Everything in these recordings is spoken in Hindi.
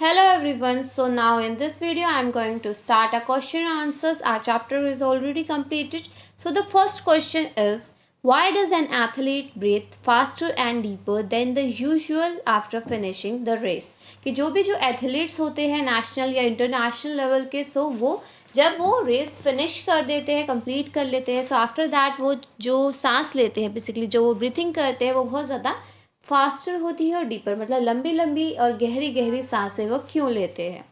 Hello everyone. So now in this video I am going to start a question and answers. Our chapter is already completed. So the first question is, why does an athlete breathe faster and deeper than the usual after finishing the race? कि जो एथलीट्स होते हैं नेशनल या इंटरनेशनल लेवल के वो जब वो रेस फिनिश कर देते हैं, कंप्लीट कर लेते हैं, सो आफ्टर दैट वो जो सांस लेते हैं, बेसिकली जो वो ब्रीथिंग करते हैं वो बहुत ज़्यादा फास्टर होती है और डीपर, मतलब लंबी लंबी और गहरी गहरी सांसें वो क्यों लेते हैं?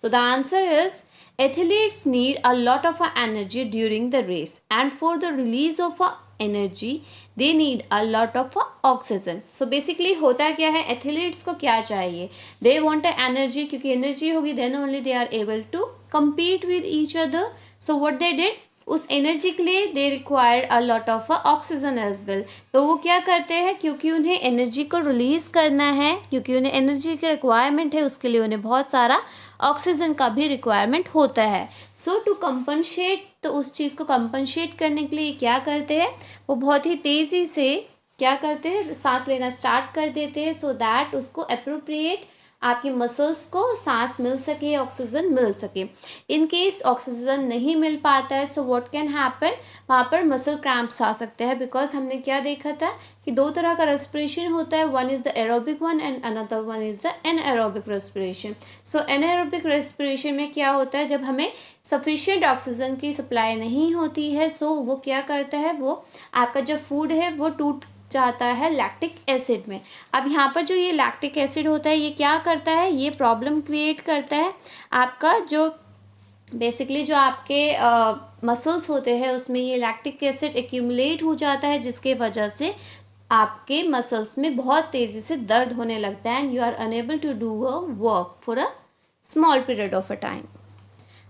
तो the answer is athletes need a lot of energy during the race and for the release of energy they need a lot of oxygen. So basically होता क्या है, एथलीट्स को क्या चाहिए? दे वॉन्ट अ एनर्जी, क्योंकि एनर्जी होगी then only they are able to compete with each other. So what they did, उस एनर्जी के लिए they require a lot of oxygen as well. तो वो क्या करते हैं, क्योंकि उन्हें एनर्जी को रिलीज़ करना है, क्योंकि उन्हें एनर्जी की रिक्वायरमेंट है, उसके लिए उन्हें बहुत सारा ऑक्सीजन का भी रिक्वायरमेंट होता है. सो टू कंपनशेट, तो उस चीज़ को कंपनशेट करने के लिए क्या करते हैं, वो बहुत ही तेज़ी से क्या करते हैं, सांस लेना स्टार्ट कर देते हैं, सो दैट उसको अप्रोप्रिएट आपके मसल्स को सांस मिल सके, ऑक्सीजन मिल सके. इन केस ऑक्सीजन नहीं मिल पाता है, सो व्हाट कैन हैपन, वहाँ पर मसल क्रैम्प्स आ सकते हैं. बिकॉज हमने क्या देखा था कि दो तरह का रेस्पिरेशन होता है, one is the aerobic one and another one is the anaerobic respiration. So anaerobic respiration में क्या होता है, जब हमें सफिशिएंट ऑक्सीजन की सप्लाई नहीं होती है, सो वो क्या करता है, वो आपका जो फूड है वो टूट जाता है लैक्टिक एसिड में. अब यहाँ पर जो ये लैक्टिक एसिड होता है, ये क्या करता है, ये प्रॉब्लम क्रिएट करता है आपका जो बेसिकली जो आपके मसल्स होते हैं उसमें ये लैक्टिक एसिड एक्यूमुलेट हो जाता है, जिसके वजह से आपके मसल्स में बहुत तेज़ी से दर्द होने लगता है and you are unable to do a work for a small period of a time.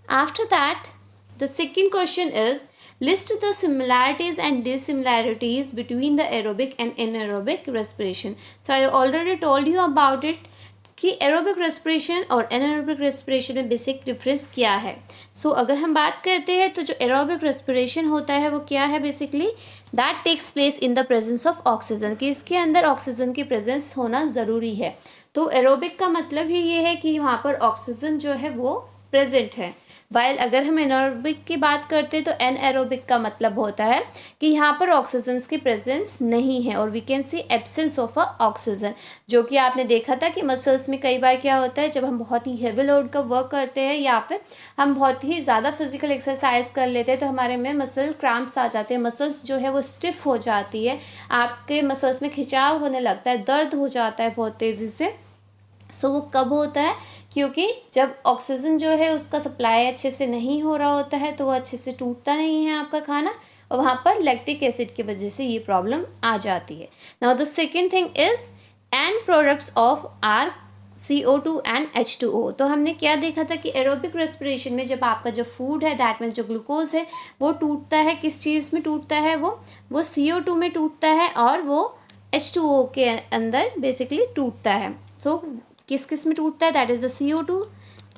After that, the second question is, list the similarities and dissimilarities between the aerobic and anaerobic respiration. So I already told you about it कि एरोबिक रेस्पिरेशन और एनारोबिक रेस्पिरेशन में बेसिक डिफरेंस क्या है. सो अगर हम बात करते हैं तो जो एरोबिक रेस्पिरेशन होता है वो क्या है, basically that takes place in the presence of oxygen, कि इसके अंदर ऑक्सीजन की प्रेजेंस होना ज़रूरी है. तो एरोबिक का मतलब ही ये है कि वहाँ पर ऑक्सीजन जो है वो प्रेजेंट है. वाइल अगर हम एनारोबिक की बात करते हैं तो एनएरोबिक का मतलब होता है कि यहाँ पर ऑक्सीजन की प्रेजेंस नहीं है, और we can see absence of a oxygen. जो कि आपने देखा था कि मसल्स में कई बार क्या होता है, जब हम बहुत ही हेवी लोड का वर्क करते हैं या फिर हम बहुत ही ज़्यादा फिजिकल एक्सरसाइज कर लेते हैं तो हमारे में मसल क्रैम्प्स आ जाते हैं, मसल्स जो है वो स्टिफ हो जाती है, आपके मसल्स में खिंचाव होने लगता है, दर्द हो जाता है बहुत तेज़ी से. सो वो कब होता है, क्योंकि जब ऑक्सीजन जो है उसका सप्लाई अच्छे से नहीं हो रहा होता है तो वो अच्छे से टूटता नहीं है आपका खाना, और वहाँ पर लैक्टिक एसिड की वजह से ये प्रॉब्लम आ जाती है. Now the second thing is end products of are CO2 and H2O. तो हमने क्या देखा था कि एरोबिक रेस्पिरेशन में जब आपका जो फूड है, दैट मीन्स जो ग्लूकोज है वो टूटता है, किस चीज़ में टूटता है, वो CO2 में टूटता है और वो H2O के अंदर बेसिकली टूटता है. सो किस किस में टूटता है, दैट इज़ द CO2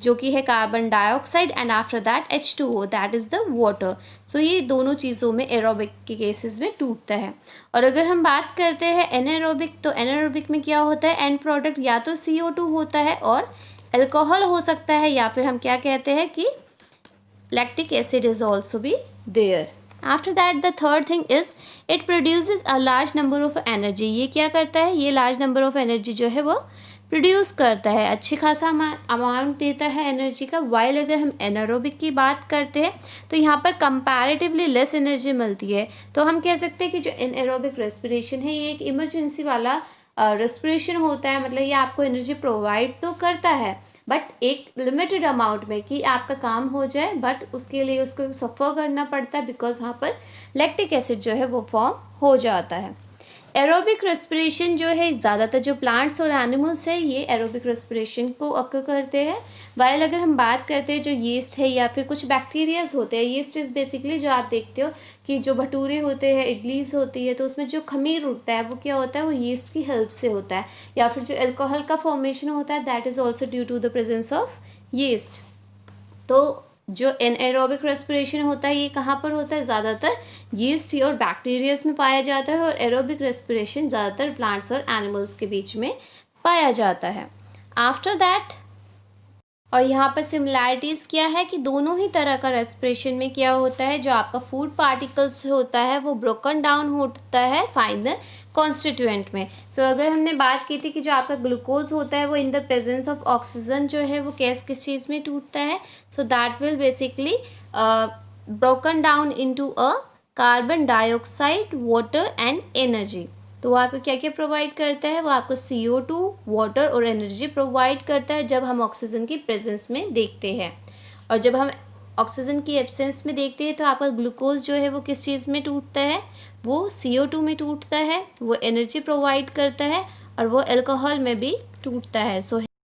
जो कि है carbon dioxide, and after that H2O that is the water. So ये दोनों चीज़ों में एरोबिक के केसेस में टूटता है. और अगर हम बात करते हैं एनारोबिक, तो एनारोबिक में क्या होता है, एंड प्रोडक्ट या तो CO2 होता है और अल्कोहल हो सकता है, या फिर हम क्या कहते हैं कि lactic acid is also be there. After that the third thing is it produces a large number of energy. ये क्या करता है, ये लार्ज नंबर ऑफ एनर्जी जो है वो प्रोड्यूस करता है, अच्छी खासा अमाउंट देता है एनर्जी का. वाइल अगर हम एनारोबिक की बात करते हैं तो यहाँ पर कंपैरेटिवली लेस एनर्जी मिलती है. तो हम कह सकते हैं कि जो एनारोबिक रेस्पिरेशन है ये एक इमरजेंसी वाला रेस्पिरेशन होता है, मतलब ये आपको एनर्जी प्रोवाइड तो करता है बट एक लिमिटेड अमाउंट में, कि आपका काम हो जाए, बट उसके लिए उसको सफ़र करना पड़ता है बिकॉज वहाँ पर लैक्टिक एसिड जो है वो फॉर्म हो जाता है. एरोबिक रेस्पिरेशन जो है ज़्यादातर जो प्लांट्स और एनिमल्स है ये एरोबिक रेस्पिरेशन को अक्कर करते हैं. वाइल अगर हम बात करते हैं जो यीस्ट है या फिर कुछ बैक्टीरियाज होते हैं, यीस्ट इज़ बेसिकली जो आप देखते हो कि जो भटूरे होते हैं, इडलीस होती है, तो उसमें जो खमीर उठता है वो क्या होता है, वो यीस्ट की हेल्प से होता है. या फिर जो अल्कोहल का फॉर्मेशन होता है that is also due to the presence of yeast. तो जो एनाएरोबिक रेस्पिरेशन होता है ये कहाँ पर होता है, ज़्यादातर यीस्ट और बैक्टीरियाज में पाया जाता है, और एरोबिक रेस्पिरेशन ज़्यादातर प्लांट्स और एनिमल्स के बीच में पाया जाता है. आफ्टर दैट और यहाँ पर सिमिलैरिटीज़ क्या है कि दोनों ही तरह का रेस्पिरेशन में क्या होता है, जो आपका फूड पार्टिकल्स होता है वो ब्रोकन डाउन होता है फाइनल कॉन्स्टिट्यूएंट में। सो अगर हमने बात की थी कि जो आपका ग्लूकोज होता है वो इन द प्रेजेंस ऑफ ऑक्सीजन जो है वो किस चीज़ में टूटता है, so that will basically broken down into a carbon dioxide, water and energy. तो वो आपको क्या क्या प्रोवाइड करता है, वो आपको CO2, वाटर और एनर्जी प्रोवाइड करता है जब हम ऑक्सीजन की प्रेजेंस में देखते हैं। और जब हम ऑक्सीजन की एब्सेंस में देखते हैं तो आपका ग्लूकोज जो है वो किस चीज़ में टूटता है, वो CO2 में टूटता है, वो एनर्जी प्रोवाइड करता है और वो अल्कोहल में भी टूटता है। सो